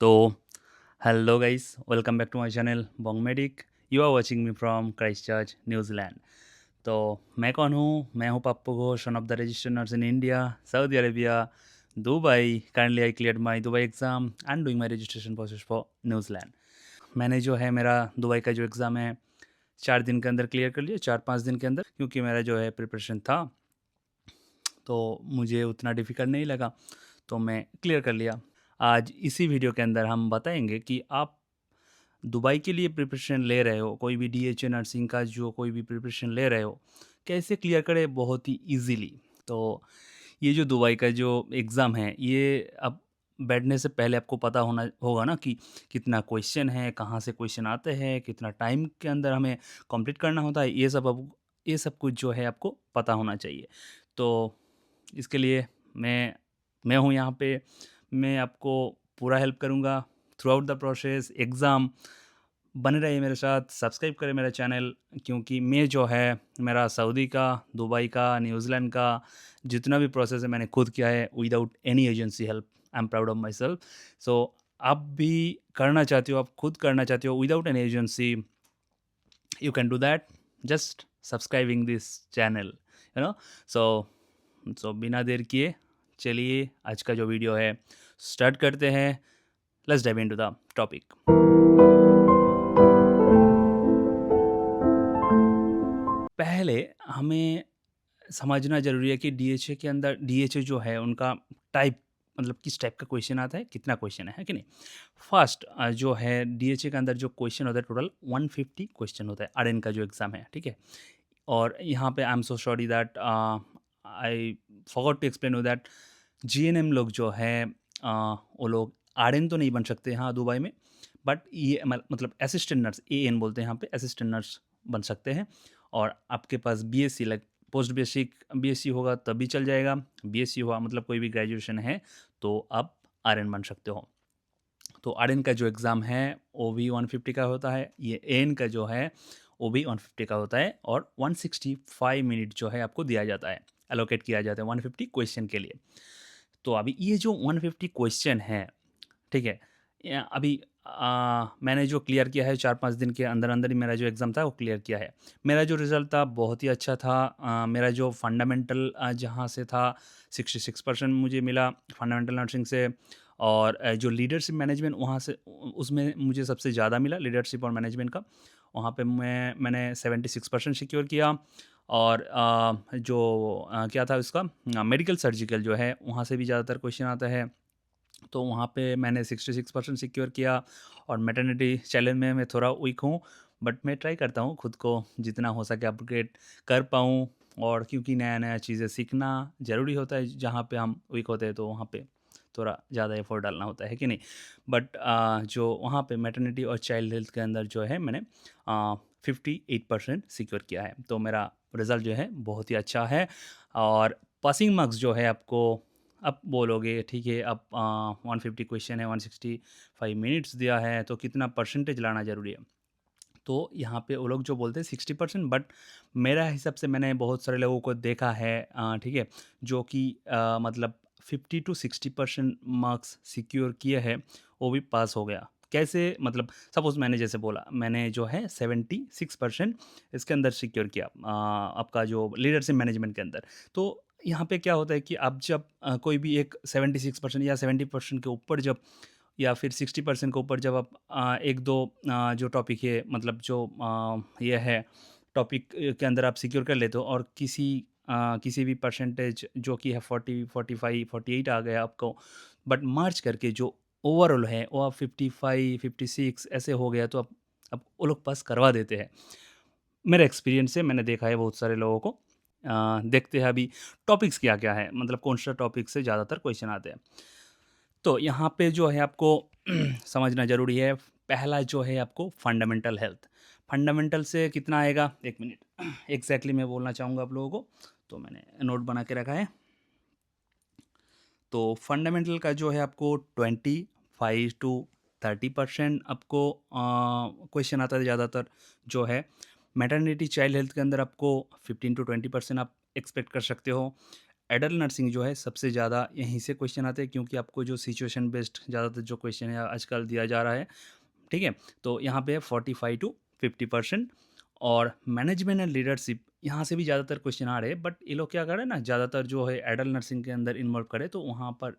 तो hello guys, welcome back to my channel Bong Medic. You are watching me from Christchurch New Zealand. तो मैं कौन हूँ? मैं हूँ Pappu Ghosh, one of the registered nurse in India, Saudi Arabia, Dubai. Currently I cleared my Dubai exam and doing my registration process for New Zealand. मैंने जो है मेरा दुबई का जो एग्ज़ाम है 4 दिन के अंदर क्लियर कर लिया, 4-5 दिन के अंदर, क्योंकि मेरा जो है प्रिपरेशन था तो मुझे उतना डिफ़िकल्ट नहीं लगा, तो मैं क्लियर कर लिया। आज इसी वीडियो के अंदर हम बताएँगे कि आप दुबई के लिए प्रिपरेशन ले रहे हो, कोई भी डीएचए नर्सिंग का जो कोई भी प्रिपरेशन ले रहे हो, कैसे क्लियर करें बहुत ही ईज़िली। तो ये जो दुबई का जो एग्ज़ाम है, ये अब बैठने से पहले आपको पता होना होगा ना कि कितना क्वेश्चन है, कहाँ से क्वेश्चन आते हैं, कितना टाइम के अंदर हमें कंप्लीट करना होता है, ये सब कुछ जो है आपको पता होना चाहिए। तो इसके लिए मैं हूँ यहाँ पे, मैं आपको पूरा हेल्प करूँगा through out the process exam. बने रहिए मेरे साथ, सब्सक्राइब करें मेरा चैनल, क्योंकि मैं जो है मेरा सऊदी का, दुबई का, न्यूज़ीलैंड का जितना भी प्रोसेस है मैंने खुद किया है without any agency help. I am proud of myself. So आप भी करना चाहते हो, आप खुद करना चाहते हो without any agency, you can do that just subscribing this channel, you know. So बिना देर किए चलिए आज का जो वीडियो है स्टार्ट करते हैं। Let's dive into the topic. पहले हमें समझना ज़रूरी है कि डीएचए के अंदर डीएचए जो है उनका टाइप, मतलब किस टाइप का क्वेश्चन आता है, कितना क्वेश्चन है कि नहीं। फर्स्ट जो है डीएचए के अंदर जो क्वेश्चन होता है टोटल 150 क्वेश्चन होता है आरएन का जो एग्ज़ाम है, ठीक है। और यहाँ पे I am so sorry that I forgot to explain you that GNM लोग जो है वो लोग आरएन तो नहीं बन सकते यहाँ दुबई में, बट ये मतलब असिस्टेंट नर्स, एएन बोलते हैं यहाँ पे, असिस्टेंट नर्स बन सकते हैं। और आपके पास BSc like post basic BSc होगा तब भी चल जाएगा। बीएससी हुआ मतलब कोई भी ग्रेजुएशन है तो आप आरएन बन सकते हो। तो आरएन का जो एग्ज़ाम है वो भी 150 का होता है, ये एएन का जो है वो भी 150 का होता है, और 165 मिनट जो है आपको दिया जाता है, एलोकेट किया जाता है 150 क्वेश्चन के लिए। तो अभी ये जो 150 क्वेश्चन है, ठीक है, अभी मैंने जो क्लियर किया है 4-5 दिन के अंदर अंदर ही मेरा जो एग्ज़ाम था वो क्लियर किया है। मेरा जो रिज़ल्ट था बहुत ही अच्छा था। मेरा जो फंडामेंटल जहाँ से था 66% मुझे मिला फंडामेंटल नर्सिंग से। और जो लीडरशिप मैनेजमेंट वहाँ से उसमें मुझे सबसे ज़्यादा मिला, लीडरशिप और मैनेजमेंट का। वहाँ पे मैंने 76% सिक्योर किया। और क्या था उसका मेडिकल सर्जिकल जो है वहाँ से भी ज़्यादातर क्वेश्चन आता है, तो वहाँ पे मैंने 66% सिक्योर किया। और मैटरनिटी चैलेंज में मैं थोड़ा वीक हूँ, बट मैं ट्राई करता हूँ खुद को जितना हो सके अपग्रेड कर पाऊँ। और क्योंकि नया-नया चीज़ें सीखना ज़रूरी होता है, जहाँ पे हम वीक होते हैं तो वहाँ पे थोड़ा ज़्यादा एफर्ट डालना होता है कि नहीं। बट जो वहाँ पे मैटरनिटी और चाइल्ड हेल्थ के अंदर जो है मैंने 58% सिक्योर किया है, तो मेरा रिज़ल्ट जो है बहुत ही अच्छा है। और पासिंग मार्क्स जो है आपको, अब बोलोगे ठीक है, अब 150 क्वेश्चन है, 165 मिनट्स दिया है, तो कितना परसेंटेज लाना ज़रूरी है। तो यहाँ पे वो लोग जो बोलते हैं 60%, बट मेरा हिसाब से मैंने बहुत सारे लोगों को देखा है, ठीक है, जो कि मतलब 50 to 60% मार्क्स सिक्योर किए हैं, वो भी पास हो गया। कैसे? मतलब सपोज़ मैंने जैसे बोला, मैंने जो है 76% इसके अंदर सिक्योर किया, आपका जो लीडरशिप मैनेजमेंट के अंदर। तो यहाँ पे क्या होता है कि आप जब कोई भी एक 76% या 70% के ऊपर जब, या फिर 60% के ऊपर जब आप 1-2 जो टॉपिक है, मतलब जो ये है टॉपिक के अंदर आप सिक्योर कर लेते हो, और किसी भी परसेंटेज जो कि है 40, 45, 48 आ गया आपको, बट मार्च करके जो ओवरऑल है वो आप 55, 56 ऐसे हो गया, तो अब वो लोग पास करवा देते हैं। मेरा एक्सपीरियंस है, मैंने देखा है बहुत सारे लोगों को। देखते हैं अभी टॉपिक्स क्या-क्या है, मतलब कौन-सा टॉपिक से ज़्यादातर क्वेश्चन आते हैं। तो यहाँ पे जो है आपको समझना ज़रूरी है। पहला जो है आपको फंडामेंटल हेल्थ। फंडामेंटल से कितना आएगा? 1 मिनट एग्ज़ैक्टली मैं बोलना चाहूँगा आप लोगों को, तो मैंने नोट बना के रखा है। तो फंडामेंटल का जो है आपको 25 टू 30% आपको क्वेश्चन आता है ज़्यादातर जो है। मैटरनिटी चाइल्ड हेल्थ के अंदर आपको 15 टू 20% आप एक्सपेक्ट कर सकते हो। एडल्ट नर्सिंग जो है सबसे ज़्यादा यहीं से क्वेश्चन आते हैं, क्योंकि आपको जो सिचुएशन बेस्ड ज़्यादातर जो क्वेश्चन है आजकल दिया जा रहा है, ठीक है? तो यहाँ पे है 45 टू 50%। और मैनेजमेंट एंड लीडरशिप यहाँ से भी ज़्यादातर क्वेश्चन आ रहे हैं, बट ये लोग क्या कर रहे हैं ना, ज़्यादातर जो है एडल्ट नर्सिंग के अंदर इन्वॉल्व करे, तो वहाँ पर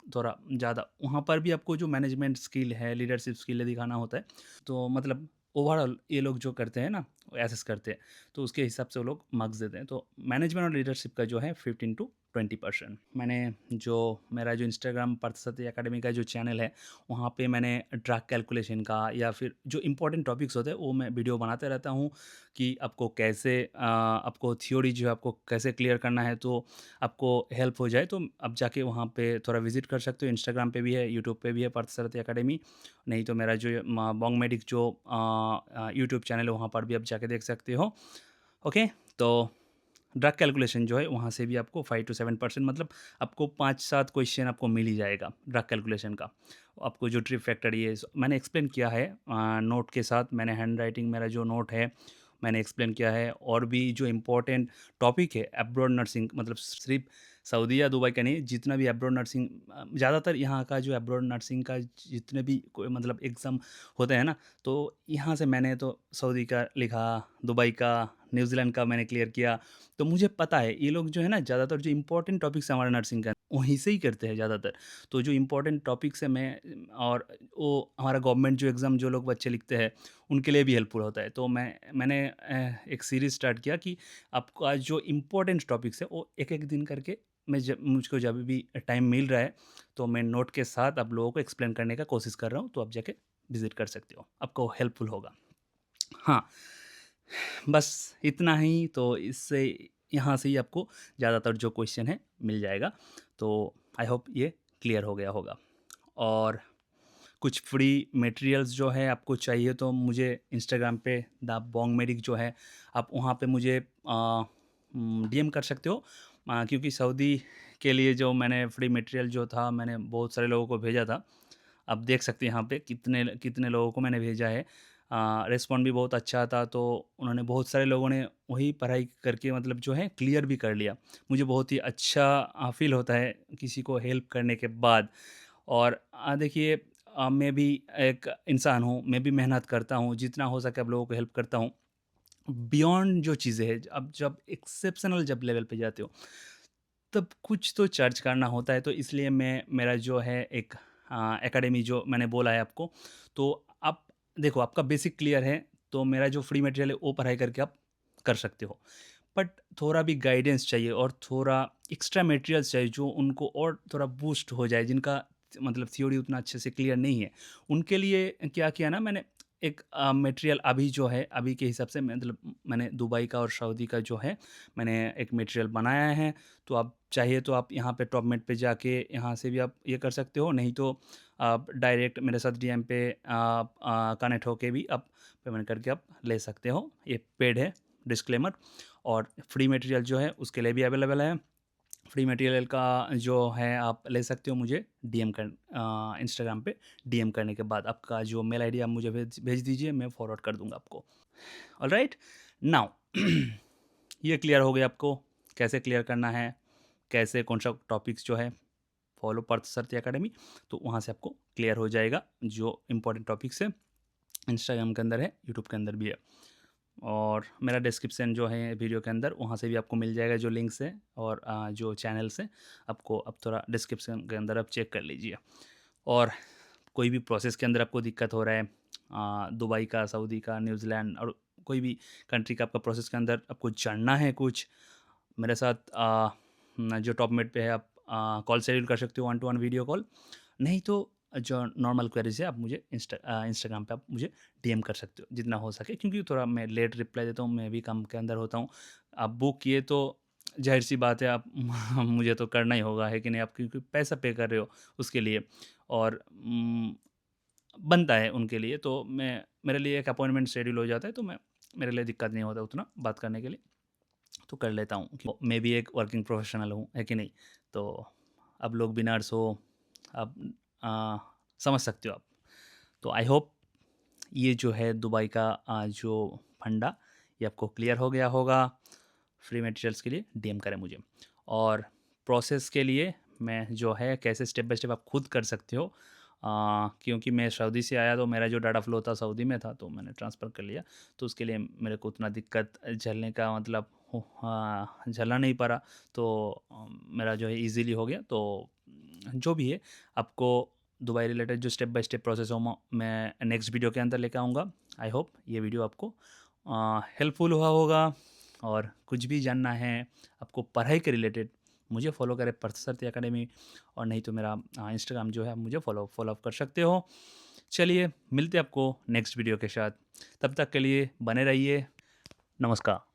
थोड़ा ज़्यादा वहाँ पर भी आपको जो मैनेजमेंट स्किल है, लीडरशिप स्किल है दिखाना होता है। तो मतलब ओवरऑल ये लोग जो करते हैं ना, एसेस करते हैं, तो उसके हिसाब से वो लोग मार्क्स देते हैं। तो मैनेजमेंट और लीडरशिप का जो है 15 टू 20%। मैंने जो मेरा जो इंस्टाग्राम पार्थसारथी एकेडमी का जो चैनल है, वहाँ पे मैंने ड्रग कैलकुलेशन का या फिर जो इंपॉर्टेंट टॉपिक्स होते हैं वो मैं वीडियो बनाते रहता हूँ, कि आपको कैसे आपको थ्योरी जो है आपको कैसे क्लियर करना है, तो आपको हेल्प हो जाए। तो आप जाके वहाँ पे थोड़ा विजिट कर सकते हो। इंस्टाग्राम पे भी है, यूट्यूब पे भी है पार्थसारथी एकेडमी। नहीं तो मेरा जो बॉन्ग मेडिक जो यूट्यूब चैनल है वहाँ पर भी आप जाके देख सकते हो। ओके, तो ड्रग कैलकुलेशन जो है वहाँ से भी आपको 5 टू 7%, मतलब आपको 5-7 क्वेश्चन आपको मिल ही जाएगा ड्रग कैलकुलेशन का। आपको जो ट्रिप फैक्टर ये मैंने एक्सप्लेन किया है नोट के साथ। मैंने हैंड राइटिंग मेरा जो नोट है मैंने एक्सप्लेन किया है। और भी जो इम्पोर्टेंट टॉपिक है अब्रॉड नर्सिंग, मतलब सिर्फ सऊदी या दुबई का नहीं, जितना भी अब्रॉड नर्सिंग ज़्यादातर यहाँ का जो अब्रॉड नर्सिंग का जितने भी कोई मतलब एग्ज़ाम होते हैं ना, तो यहाँ से मैंने तो सऊदी का लिखा, दुबई का, न्यूज़ीलैंड का मैंने क्लियर किया। तो मुझे पता है ये लोग जो है ना ज़्यादातर जो इम्पोर्टेंट टॉपिक्स हैं हमारे नर्सिंग का वहीं से ही करते हैं ज़्यादातर। तो जो इम्पोर्टेंट टॉपिक्स है मैं और वो हमारा गवर्नमेंट जो एग्ज़ाम जो लोग बच्चे लिखते हैं उनके लिए भी हेल्पफुल होता है। तो मैंने एक सीरीज़ स्टार्ट किया कि आपका जो इम्पोर्टेंट टॉपिक्स है वो एक-एक दिन करके मैं जब मुझको जब भी टाइम मिल रहा है तो मैं नोट के साथ आप लोगों को एक्सप्लेन करने का कोशिश कर रहा हूँ। तो आप जाके विज़िट कर सकते हो, आपको हेल्पफुल होगा। हाँ, बस इतना ही। तो इससे यहाँ से ही आपको ज़्यादातर जो क्वेश्चन है मिल जाएगा। तो आई होप ये क्लियर हो गया होगा। और कुछ फ्री मटेरियल्स जो है आपको चाहिए तो मुझे इंस्टाग्राम पे द बोंग मेडिक जो है आप वहाँ पे मुझे डीएम कर सकते हो। क्योंकि सऊदी के लिए जो मैंने फ्री मटेरियल जो था मैंने बहुत सारे लोगों को भेजा था। आप देख सकते हैं यहाँ पे कितने कितने लोगों को मैंने भेजा है। रिस्पॉन्ड भी बहुत अच्छा था, तो उन्होंने बहुत सारे लोगों ने वही पढ़ाई करके मतलब जो है क्लियर भी कर लिया। मुझे बहुत ही अच्छा फ़ील होता है किसी को हेल्प करने के बाद। और देखिए मैं भी एक इंसान हूँ, मैं भी मेहनत करता हूँ, जितना हो सके आप लोगों को हेल्प करता हूँ। बियॉन्ड जो चीज़ें हैं, अब जब एक्सेप्शनल जब लेवल पे जाते हो, तब कुछ तो चार्ज करना होता है। तो इसलिए मैं मेरा जो है एक एकेडमी जो मैंने बोला है आपको, तो आप देखो आपका बेसिक क्लियर है, तो मेरा जो फ्री मटेरियल है वो पढ़ाई करके आप कर सकते हो। बट थोड़ा भी गाइडेंस चाहिए और थोड़ा एक्स्ट्रा मटेरियल्स चाहिए जो उनको और थोड़ा बूस्ट हो जाए, जिनका मतलब थ्योरी उतना अच्छे से क्लियर नहीं है। उनके लिए क्या किया ना मैंने, एक मटेरियल अभी जो है अभी के हिसाब से मतलब मैंने दुबई का और सऊदी का जो है मैंने एक मटेरियल बनाया है। तो आप चाहिए तो आप यहाँ पे टॉपमेट पे जाके यहाँ से भी आप ये कर सकते हो, नहीं तो आप डायरेक्ट मेरे साथ डीएम पे कनेक्ट होके भी आप पेमेंट करके आप ले सकते हो। ये पेड है, डिस्क्लेमर। और फ्री मटेरियल जो है उसके लिए भी अवेलेबल है। फ्री मटेरियल का जो है आप ले सकते हो मुझे डीएम कर इंस्टाग्राम पे डीएम करने के बाद आपका जो मेल आईडी आप मुझे भेज भेज दीजिए, मैं फॉरवर्ड कर दूंगा आपको। ऑलराइट, नाउ ये क्लियर हो गया आपको कैसे क्लियर करना है, कैसे कौन सा टॉपिक्स जो है फॉलो पार्थसारथी एकेडमी, तो वहाँ से आपको क्लियर हो जाएगा जो इम्पोर्टेंट टॉपिक्स है। इंस्टाग्राम के अंदर है, यूट्यूब के अंदर भी है। और मेरा डिस्क्रिप्शन जो है वीडियो के अंदर वहाँ से भी आपको मिल जाएगा जो लिंक्स है और जो चैनल्स हैं आपको अब थोड़ा डिस्क्रिप्शन के अंदर आप चेक कर लीजिए। और कोई भी प्रोसेस के अंदर आपको दिक्कत हो रहा है, दुबई का, सऊदी का, न्यूजीलैंड और कोई भी कंट्री का आपका प्रोसेस के अंदर आपको जानना है कुछ, मेरे साथ जो टॉपमेट पे है आप कॉल शेड्यूल कर सकते हो, 1 टू 1 वीडियो कॉल। नहीं तो जो नॉर्मल क्वेरीज है आप मुझे इंस्टाग्राम पे आप मुझे डीएम कर सकते हो जितना हो सके, क्योंकि थोड़ा मैं लेट रिप्लाई देता हूँ, मैं भी काम के अंदर होता हूँ। आप बुक किए तो ज़ाहिर सी बात है आप मुझे तो करना ही होगा, है कि नहीं? आप क्योंकि पैसा पे कर रहे हो उसके लिए, और बनता है उनके लिए, तो मैं मेरे लिए एक अपॉइंटमेंट शेड्यूल हो जाता है, तो मैं मेरे लिए दिक्कत नहीं होता उतना बात करने के लिए, तो कर लेता हूँ। मैं भी एक वर्किंग प्रोफेशनल हूँ, है कि नहीं? तो अब लोग भी नर्स हो, अब आ, समझ सकते हो आप। तो आई होप ये जो है दुबई का जो फंडा ये आपको क्लियर हो गया होगा। फ्री मटेरियल्स के लिए डीएम करें मुझे। और प्रोसेस के लिए मैं जो है कैसे स्टेप बाय स्टेप आप खुद कर सकते हो। क्योंकि मैं सऊदी से आया तो मेरा जो डाटा फ्लो था सऊदी में था, तो मैंने ट्रांसफ़र कर लिया। तो उसके लिए मेरे को उतना दिक्कत झेलने का मतलब झेलना नहीं पड़ा। तो मेरा जो है ईज़िली हो गया। तो जो भी है, आपको दुबई रिलेटेड जो स्टेप बाय स्टेप प्रोसेस हो मैं नेक्स्ट वीडियो के अंदर लेके आऊँगा। आई होप ये वीडियो आपको हेल्पफुल हुआ होगा। और कुछ भी जानना है आपको पढ़ाई के रिलेटेड, मुझे फॉलो करें पार्थसारथी अकेडमी, और नहीं तो मेरा इंस्टाग्राम जो है आप मुझे फॉलो अप कर सकते हो। चलिए मिलते हैं आपको नेक्स्ट वीडियो के साथ। तब तक के लिए बने रहिए। नमस्कार।